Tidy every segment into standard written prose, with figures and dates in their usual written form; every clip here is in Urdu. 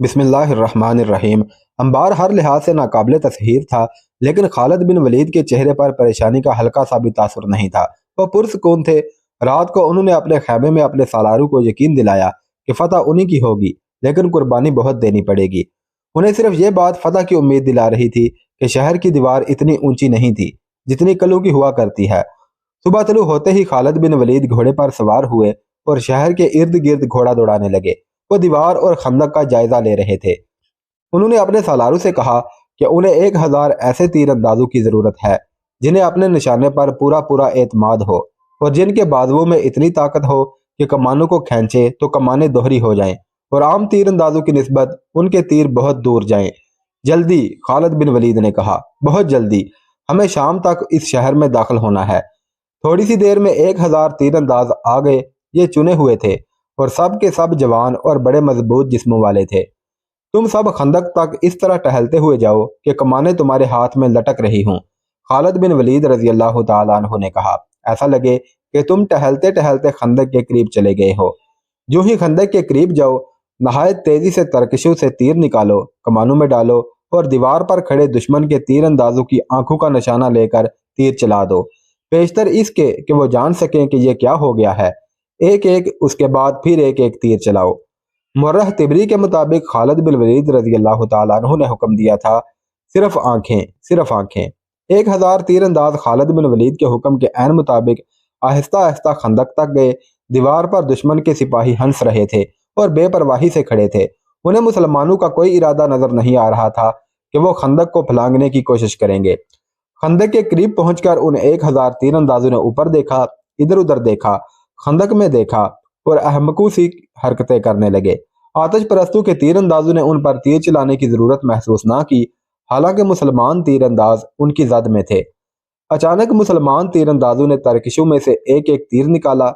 بسم اللہ الرحمن الرحیم۔ انبار ہر لحاظ سے ناقابل تسخیر تھا، لیکن خالد بن ولید کے چہرے پر پریشانی کا ہلکا سا بھی تاثر نہیں تھا۔ وہ پرسکون تھے۔ رات کو انہوں نے اپنے خیمے میں اپنے سالاروں کو یقین دلایا کہ فتح انہی کی ہوگی، لیکن قربانی بہت دینی پڑے گی۔ انہیں صرف یہ بات فتح کی امید دلا رہی تھی کہ شہر کی دیوار اتنی اونچی نہیں تھی جتنی قلعوں کی ہوا کرتی ہے۔ صبح طلوع ہوتے ہی خالد بن ولید گھوڑے پر سوار ہوئے اور شہر کے ارد گرد گھوڑا دوڑانے لگے۔ وہ دیوار اور خندق کا جائزہ لے رہے تھے۔ انہوں نے اپنے سالاروں سے کہا کہ انہیں 1000 ایسے تیر اندازوں کی ضرورت ہے جنہیں اپنے نشانے پر پورا اعتماد ہو اور جن کے بازوؤں میں اتنی طاقت ہو کہ کمانوں کو کھینچے تو کمانیں دوہری ہو جائیں اور عام تیر اندازوں کی نسبت ان کے تیر بہت دور جائیں۔ جلدی، خالد بن ولید نے کہا، بہت جلدی، ہمیں شام تک اس شہر میں داخل ہونا ہے۔ تھوڑی سی دیر میں 1000 تیر انداز آ گئے۔ یہ چنے ہوئے تھے اور سب کے سب جوان اور بڑے مضبوط جسموں والے تھے۔ تم سب خندق تک اس طرح ٹہلتے ہوئے جاؤ کہ کمانیں تمہارے ہاتھ میں لٹک رہی ہوں۔ خالد بن ولید رضی اللہ تعالیٰ عنہ نے کہا، ایسا لگے کہ تم ٹہلتے ٹہلتے خندق کے قریب چلے گئے ہو۔ جو ہی خندق کے قریب جاؤ، نہایت تیزی سے ترکشوں سے تیر نکالو، کمانوں میں ڈالو اور دیوار پر کھڑے دشمن کے تیر اندازوں کی آنکھوں کا نشانہ لے کر تیر چلا دو، پیشتر اس کے کہ وہ جان سکیں کہ یہ کیا ہو گیا ہے۔ ایک اس کے بعد پھر ایک تیر چلاؤ۔ مرہ طبری کے مطابق خالد بن ولید رضی اللہ تعالیٰ عنہ نے حکم دیا تھا، صرف آنکھیں، صرف آنکھیں۔ 1000 تیر انداز خالد بن ولید کے حکم کے عین مطابق آہستہ آہستہ خندق تک گئے۔ دیوار پر دشمن کے سپاہی ہنس رہے تھے اور بے پرواہی سے کھڑے تھے۔ انہیں مسلمانوں کا کوئی ارادہ نظر نہیں آ رہا تھا کہ وہ خندق کو پھلانگنے کی کوشش کریں گے۔ خندق کے قریب پہنچ کر ان 1000 تیر اندازوں نے اوپر دیکھا، ادھر ادھر دیکھا، خندق میں دیکھا اور احمقوں سی حرکتیں کرنے لگے۔ آتش پرستوں کے تیر اندازوں نے ان پر تیر چلانے کی ضرورت محسوس نہ کی، حالانکہ مسلمان تیر انداز ان کی زد میں تھے۔ اچانک مسلمان تیر اندازوں نے ترکشوں میں سے ایک تیر نکالا،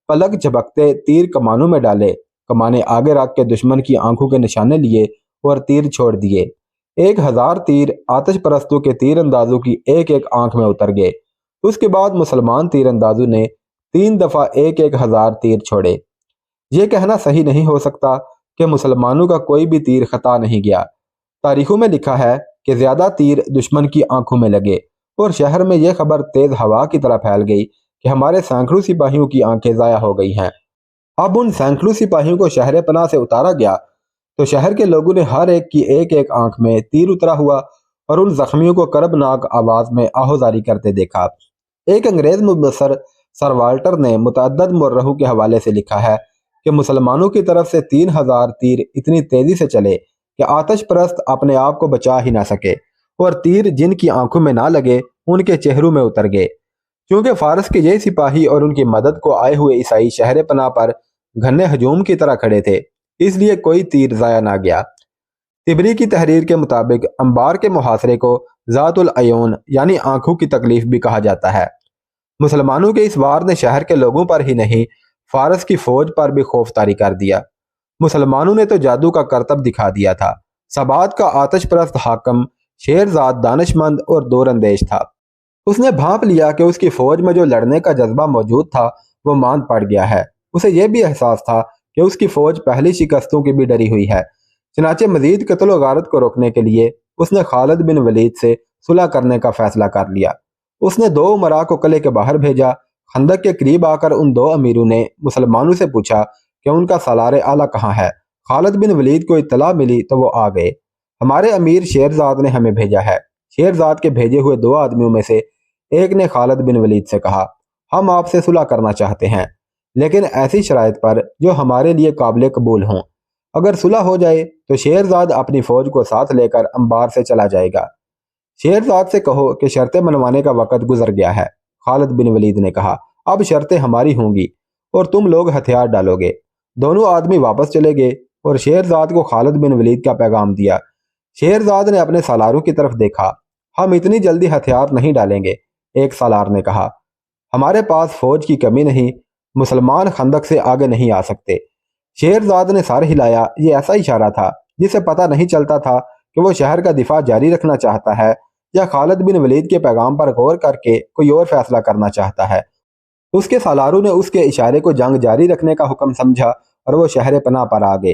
پلک جھپکتے تیر کمانوں میں ڈالے، کمانے آگے رکھ کے دشمن کی آنکھوں کے نشانے لیے اور تیر چھوڑ دیے۔ 1000 تیر آتش پرستوں کے تیر اندازوں کی ایک آنکھ میں اتر گئے۔ اس کے بعد مسلمان تیر اندازوں نے 3 دفعہ 1000 تیر چھوڑے۔ یہ کہنا صحیح نہیں ہو سکتا کہ مسلمانوں کا کوئی بھی تیر خطا نہیں گیا۔ تاریخوں میں لکھا ہے کہ زیادہ تیر دشمن کی آنکھوں میں لگے اور شہر میں یہ خبر تیز ہوا کی طرح پھیل گئی کہ ہمارے سینکڑوں سپاہیوں کی آنکھیں ضائع ہو گئی ہیں۔ اب ان سینکڑوں سپاہیوں کو شہر پناہ سے اتارا گیا تو شہر کے لوگوں نے ہر ایک کی ایک آنکھ میں تیر اترا ہوا اور ان زخمیوں کو کربناک آواز میں آہوزاری کرتے دیکھا۔ ایک انگریز مبصر سر والٹر نے متعدد مورخوں کے حوالے سے لکھا ہے کہ مسلمانوں کی طرف سے 3000 تیر اتنی تیزی سے چلے کہ آتش پرست اپنے آپ کو بچا ہی نہ سکے اور تیر جن کی آنکھوں میں نہ لگے ان کے چہروں میں اتر گئے۔ کیونکہ فارس کے یہ سپاہی اور ان کی مدد کو آئے ہوئے عیسائی شہر پناہ پر گھنے ہجوم کی طرح کھڑے تھے، اس لیے کوئی تیر ضائع نہ گیا۔ طبری کی تحریر کے مطابق انبار کے محاصرے کو ذات العیون یعنی آنکھوں کی تکلیف بھی کہا جاتا ہے۔ مسلمانوں کے اس وار نے شہر کے لوگوں پر ہی نہیں، فارس کی فوج پر بھی خوف طاری کر دیا۔ مسلمانوں نے تو جادو کا کرتب دکھا دیا تھا۔ سبات کا آتش پرست حاکم شیرزاد دانشمند اور دور اندیش تھا۔ اس نے بھانپ لیا کہ اس کی فوج میں جو لڑنے کا جذبہ موجود تھا وہ ماند پڑ گیا ہے۔ اسے یہ بھی احساس تھا کہ اس کی فوج پہلی شکستوں کی بھی ڈری ہوئی ہے۔ چنانچہ مزید قتل و غارت کو روکنے کے لیے اس نے خالد بن ولید سے صلح کرنے کا فیصلہ کر لیا۔ اس نے 2 امراء کو قلعے کے باہر بھیجا۔ خندق کے قریب آ کر ان 2 امیروں نے مسلمانوں سے پوچھا کہ ان کا سالار اعلیٰ کہاں ہے۔ خالد بن ولید کو اطلاع ملی تو وہ آ گئے۔ ہمارے امیر شیرزاد نے ہمیں بھیجا ہے۔ شیرزاد کے بھیجے ہوئے 2 آدمیوں میں سے ایک نے خالد بن ولید سے کہا، ہم آپ سے صلح کرنا چاہتے ہیں، لیکن ایسی شرائط پر جو ہمارے لیے قابل قبول ہوں۔ اگر صلح ہو جائے تو شیرزاد اپنی فوج کو ساتھ لے کر انبار سے چلا جائے گا۔ شیرزاد سے کہو کہ شرطیں منوانے کا وقت گزر گیا ہے۔ خالد بن ولید نے کہا، اب شرطیں ہماری ہوں گی اور تم لوگ ہتھیار ڈالو گے۔ دونوں آدمی واپس چلے گئے اور شیرزاد کو خالد بن ولید کا پیغام دیا۔ شیرزاد نے اپنے سالاروں کی طرف دیکھا۔ ہم اتنی جلدی ہتھیار نہیں ڈالیں گے، ایک سالار نے کہا۔ ہمارے پاس فوج کی کمی نہیں، مسلمان خندق سے آگے نہیں آ سکتے۔ شیرزاد نے سر ہلایا۔ یہ ایسا اشارہ تھا جسے پتہ نہیں چلتا تھا کہ وہ شہر کا دفاع جاری رکھنا چاہتا ہے یا خالد بن ولید کے پیغام پر غور کر کے کوئی اور فیصلہ کرنا چاہتا ہے۔ اس کے سالاروں نے اس کے اشارے کو جنگ جاری رکھنے کا حکم سمجھا اور وہ شہر پناہ پر آ گئے۔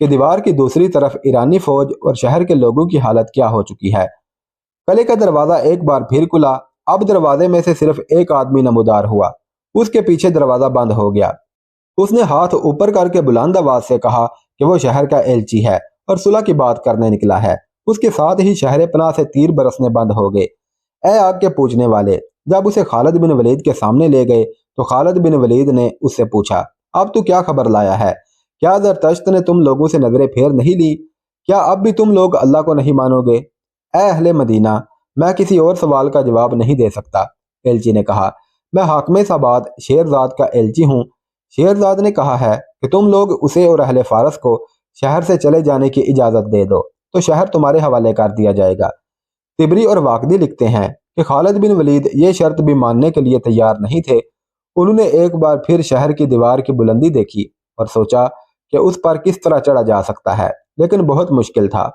کہ دیوار کی دوسری طرف ایرانی فوج اور شہر کے لوگوں کی حالت کیا ہو چکی ہے۔ قلعے کا دروازہ ایک بار پھر کھلا۔ اب دروازے میں سے صرف ایک آدمی نمودار ہوا۔ اس کے پیچھے دروازہ بند ہو گیا۔ اس نے ہاتھ اوپر کر کے بلند آواز سے کہا کہ وہ شہر کا ایلچی ہے اور صلح کی بات کرنے نکلا ہے۔ اس کے ساتھ ہی شہر پناہ سے تیر برسنے بند ہو گئے۔ اے آگ کے پوجنے والے! جب اسے خالد بن ولید کے سامنے لے گئے تو خالد بن ولید نے اس سے پوچھا، اب تو کیا خبر لایا ہے؟ کیا زرتشت نے تم لوگوں سے نظریں پھیر نہیں لی؟ کیا اب بھی تم لوگ اللہ کو نہیں مانو گے؟ اے اہل مدینہ، میں کسی اور سوال کا جواب نہیں دے سکتا۔ ایلچی نے کہا، میں حاکم سباد شیرزاد کا ایلچی ہوں۔ شیرزاد نے کہا ہے کہ تم لوگ اسے اور اہل فارس کو شہر سے چلے جانے کی اجازت دے دو تو شہر تمہارے حوالے کر دیا جائے گا۔ طبری اور واقدی لکھتے ہیں کہ خالد بن ولید یہ شرط بھی ماننے کے لیے تیار نہیں تھے۔ انہوں نے ایک بار پھر شہر کی دیوار کی بلندی دیکھی اور سوچا کہ اس پر کس طرح چڑھا جا سکتا ہے، لیکن بہت مشکل تھا۔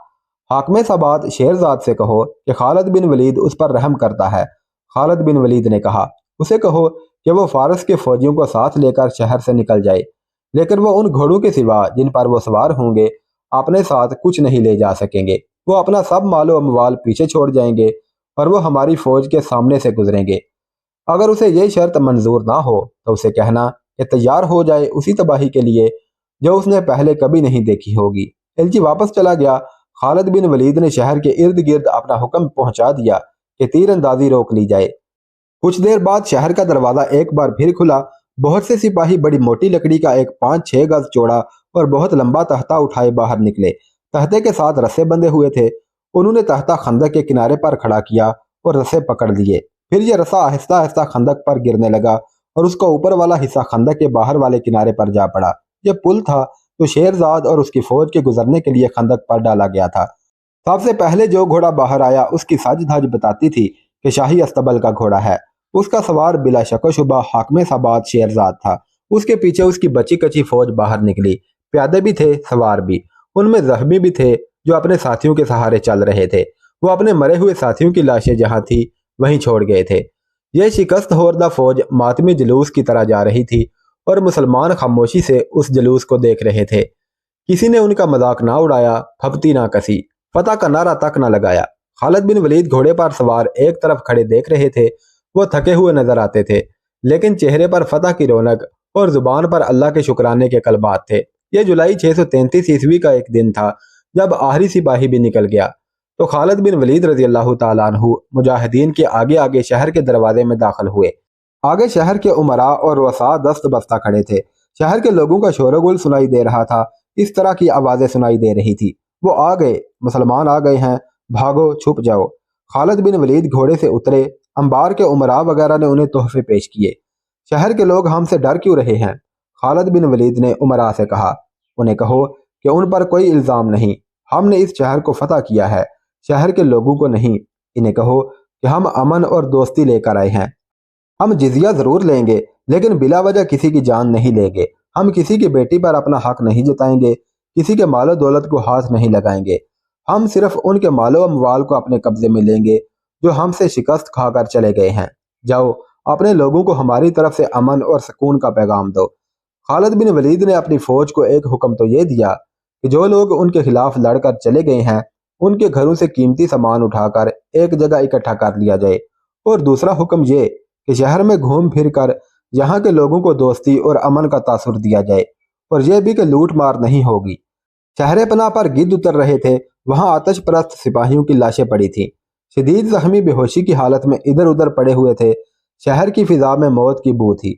حاکم سباد شیرزاد سے کہو کہ خالد بن ولید اس پر رحم کرتا ہے۔ خالد بن ولید نے کہا، اسے کہو کہ وہ فارس کے فوجیوں کو ساتھ لے کر شہر سے نکل جائے، لیکن وہ ان گھوڑوں کے سوا جن پر وہ سوار ہوں گے اپنے ساتھ کچھ نہیں لے جا سکیں گے۔ وہ اپنا سب مال و اموال پیچھے چھوڑ جائیں گے اور وہ ہماری فوج کے سامنے سے گزریں گے۔ اگر اسے یہ شرط منظور نہ ہو تو اسے کہنا کہ تیار ہو جائے اسی تباہی کے لیے جو اس نے پہلے کبھی نہیں دیکھی ہوگی۔ ایلچی واپس چلا گیا۔ خالد بن ولید نے شہر کے ارد گرد اپنا حکم پہنچا دیا کہ تیر اندازی روک لی جائے۔ کچھ دیر بعد شہر کا دروازہ ایک بار پھر کھلا۔ بہت سے سپاہی بڑی موٹی لکڑی کا ایک 5-6 گز چوڑا اور بہت لمبا تختہ اٹھائے باہر نکلے۔ تختے کے ساتھ رسے بندھے ہوئے تھے۔ انہوں نے تختہ خندق کے کنارے پر کھڑا کیا اور رسے پکڑ لیے۔ پھر یہ رسا آہستہ آہستہ خندق پر گرنے لگا اور اس کا اوپر والا حصہ خندق کے باہر والے کنارے پر جا پڑا۔ یہ پل تھا تو شیرزاد اور اس کی فوج کے گزرنے کے لیے خندق پر ڈالا گیا تھا۔ سب سے پہلے جو گھوڑا باہر آیا اس کی سج دھج بتاتی تھی کہ شاہی استبل کا گھوڑا ہے۔ اس کا سوار بلا شک و شبہ حاکم سباد شیرزاد تھا۔ اس کے پیچھے اس کی بچی کچی فوج باہر نکلی۔ پیادے بھی تھے، سوار بھی۔ ان میں زخمی بھی تھے جو اپنے ساتھیوں کے سہارے چل رہے تھے۔ وہ اپنے مرے ہوئے ساتھیوں کی لاشیں جہاں تھی وہیں چھوڑ گئے تھے۔ یہ شکست خوردہ فوج ماتمی جلوس کی طرح جا رہی تھی اور مسلمان خاموشی سے اس جلوس کو دیکھ رہے تھے۔ کسی نے ان کا مذاق نہ اڑایا، پھپتی نہ کسی، فتح کا نعرہ تک نہ لگایا۔ خالد بن ولید گھوڑے پر سوار ایک طرف کھڑے دیکھ رہے تھے۔ وہ تھکے ہوئے نظر آتے تھے، لیکن چہرے پر فتح کی رونق اور زبان پر اللہ کے شکرانے کے کلمات تھے۔ یہ جولائی 633 عیسوی کا ایک دن تھا جب آخری سپاہی بھی نکل گیا تو خالد بن ولید رضی اللہ تعالیٰ عنہ مجاہدین کے آگے آگے شہر کے دروازے میں داخل ہوئے۔ آگے شہر کے امراء اور رؤساء دست بستہ کھڑے تھے۔ شہر کے لوگوں کا شور و گل سنائی دے رہا تھا۔ اس طرح کی آوازیں سنائی دے رہی تھی، وہ آ گئے، مسلمان آ گئے ہیں، بھاگو، چھپ جاؤ۔ خالد بن ولید گھوڑے سے اترے۔ انبار کے امراء وغیرہ نے انہیں تحفے پیش کیے۔ شہر کے لوگ ہم سے ڈر کیوں رہے ہیں؟ خالد بن ولید نے امراء سے کہا، انہیں کہو کہ ان پر کوئی الزام نہیں، ہم نے اس شہر کو فتح کیا ہے، شہر کے لوگوں کو نہیں۔ انہیں کہو کہ ہم امن اور دوستی لے کر آئے ہیں۔ ہم جزیہ ضرور لیں گے لیکن بلا وجہ کسی کی جان نہیں لیں گے۔ ہم کسی کی بیٹی پر اپنا حق نہیں جتائیں گے، کسی کے مال و دولت کو ہاتھ نہیں لگائیں گے۔ ہم صرف ان کے مال و اموال کو اپنے قبضے میں لیں گے جو ہم سے شکست کھا کر چلے گئے ہیں۔ جاؤ، اپنے لوگوں کو ہماری طرف سے امن اور سکون کا پیغام دو۔ خالد بن ولید نے اپنی فوج کو ایک حکم تو یہ دیا کہ جو لوگ ان کے خلاف لڑ کر چلے گئے ہیں ان کے گھروں سے قیمتی سامان اٹھا کر ایک جگہ اکٹھا کر لیا جائے، اور دوسرا حکم یہ کہ شہر میں گھوم پھر کر یہاں کے لوگوں کو دوستی اور امن کا تاثر دیا جائے، اور یہ بھی کہ لوٹ مار نہیں ہوگی۔ شہر پناہ پر گرد اتر رہے تھے، وہاں آتش پرست سپاہیوں کی لاشیں پڑی تھیں۔ شدید زخمی بے ہوشی کی حالت میں ادھر ادھر پڑے ہوئے تھے۔ شہر کی فضا میں موت کی بو تھی۔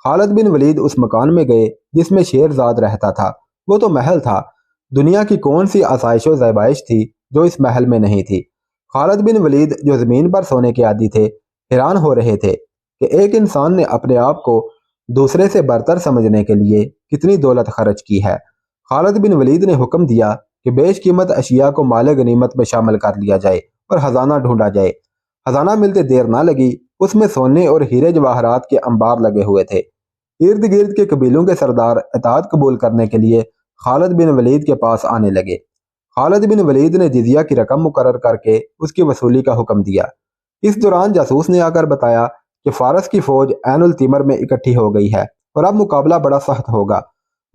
خالد بن ولید اس مکان میں گئے جس میں شیرزاد رہتا تھا۔ وہ تو محل تھا، دنیا کی کون سی آسائش و زیبائش تھی جو اس محل میں نہیں تھی۔ خالد بن ولید جو زمین پر سونے کے عادی تھے حیران ہو رہے تھے کہ ایک انسان نے اپنے آپ کو دوسرے سے برتر سمجھنے کے لیے کتنی دولت خرچ کی ہے۔ خالد بن ولید نے حکم دیا کہ بیش قیمت اشیاء کو مال غنیمت میں شامل کر لیا جائے اور خزانہ ڈھونڈا جائے۔ خزانہ ملتے دیر نہ لگی، اس میں سونے اور ہیرے جواہرات کے انبار لگے ہوئے تھے۔ ارد گرد کے قبیلوں کے سردار اطاعت قبول کرنے کے لیے خالد بن ولید کے پاس آنے لگے۔ خالد بن ولید نے جزیہ کی رقم مقرر کر کے اس کی وصولی کا حکم دیا۔ اس دوران جاسوس نے آ کر بتایا کہ فارس کی فوج عین التمر میں اکٹھی ہو گئی ہے اور اب مقابلہ بڑا سخت ہوگا۔